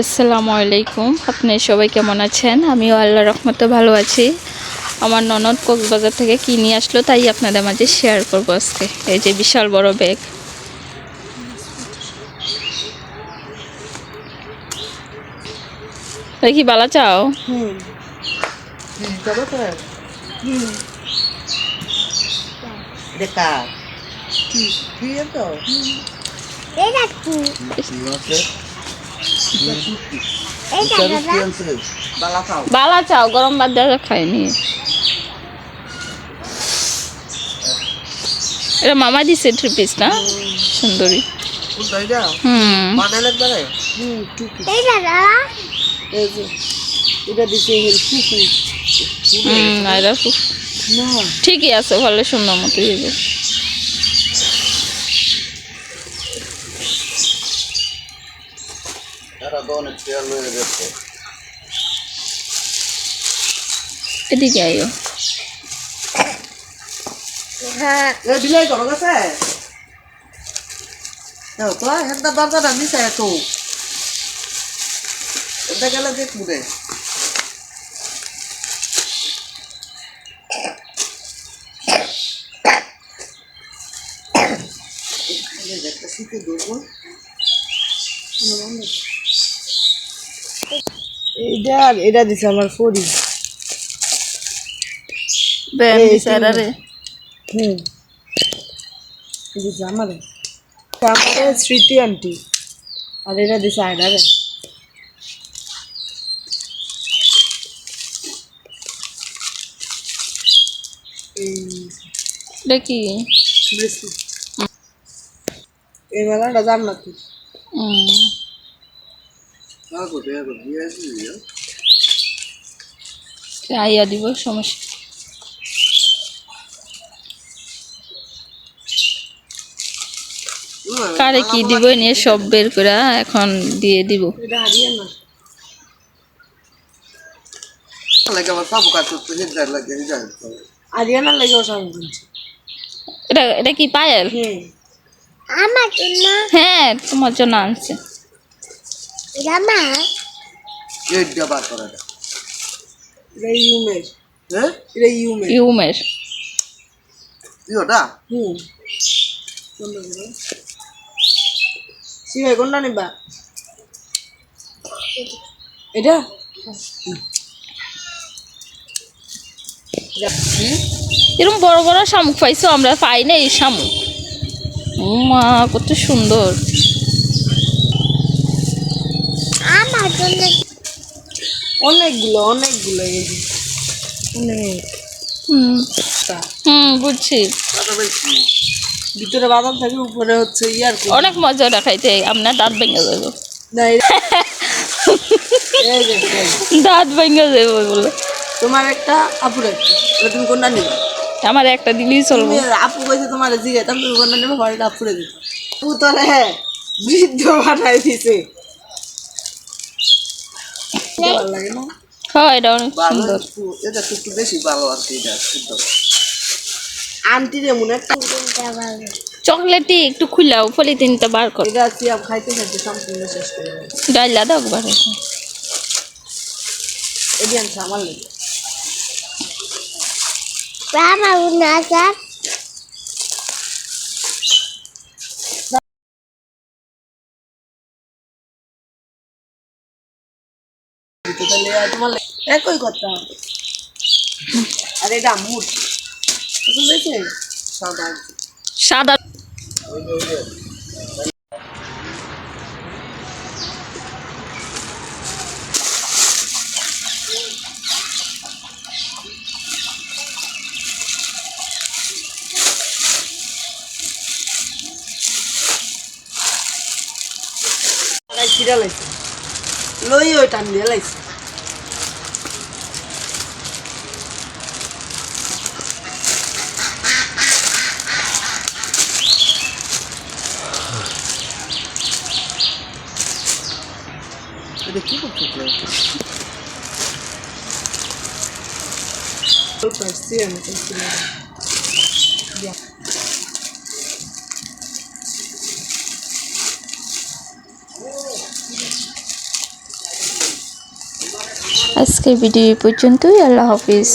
আসসালামু আলাইকুম। আপনি সবাই কেমন আছেন? আমিও আল্লাহর রহমতে ভালো আছি। আমার ননদ কক্সবাজার থেকে কি নিয়ে আসলো তাই আপনাদের মাঝে শেয়ার করবো আজকে। এই যে বিশাল বড় ব্যাগ। কি বালা চাও? বালা চাও গরম বাদ দেওয়া খাইনি। এটা মামা দিছে 3 পিস না? সুন্দরী। ঠিকই আছে, ভালো সুন্দর মতো এদিকে আইও। বিলাই করো গেছে তো হেনটা দরজাটা নিচে তো এটা গেলে দেখবো রে এটা দিছে আমার ফোরি আমারে স্মৃতি আন্টি আর এটা দিছে আয়নারে দেখি এই মেলাটা জান না তুই আইয়া দিব সমস্যা। কারে কি দিব নিয়ে সব বের করে এখন দিয়ে দিব। এটা এটা কি পায়েল? হ্যাঁ তোমার জন্য আনছে। ইউমের কোনটা নিবা এটা এরকম বড় বড় শামুক পাইছো, আমরা পাই না এই শামুক। মা কত সুন্দর। অনেকগুলো অনেকগুলো এই যে অনেক বুঝছি। ভিতরে বাদাম থাকে উপরে হচ্ছে ইয়ার অনেক মজা দেখাইতে আপনার দাঁত ভেঙে যাবে। দাঁত ভেঙে যাবে বলে তোমার একটা আপুর একটা তুমি কোনটা নিবে? আমার একটা দিলেই চলবে। আপু কইছে তোমার জিগে তুমি কোনটা নেবে ঘরটা আপুরে দিত আপু তোরে বৃদ্ধ বানাই দিছে ভালো লাগে না? হ্যাঁ এটা অনেক সুন্দর। এটা একটু বেশি ভালো আর কি এটা সুন্দর আন্টি রে মনে একটা চকলেটই একটু খুলাও পলিথিনটা বার কর। এটা সিয়াম খাইতে খাইতে সম্পূর্ণ শেষ করে ডাইলা দাও একবার। এটি আনছে আমার লেগে একই কথা। আর এটা মুট সাদা সাদা ছিড়া লাইছে লই ওই টান দিয়ে লাইছে এটা কি করতে আজকের ভিডিও এই পর্যন্তই। আল্লাহ হাফিজ।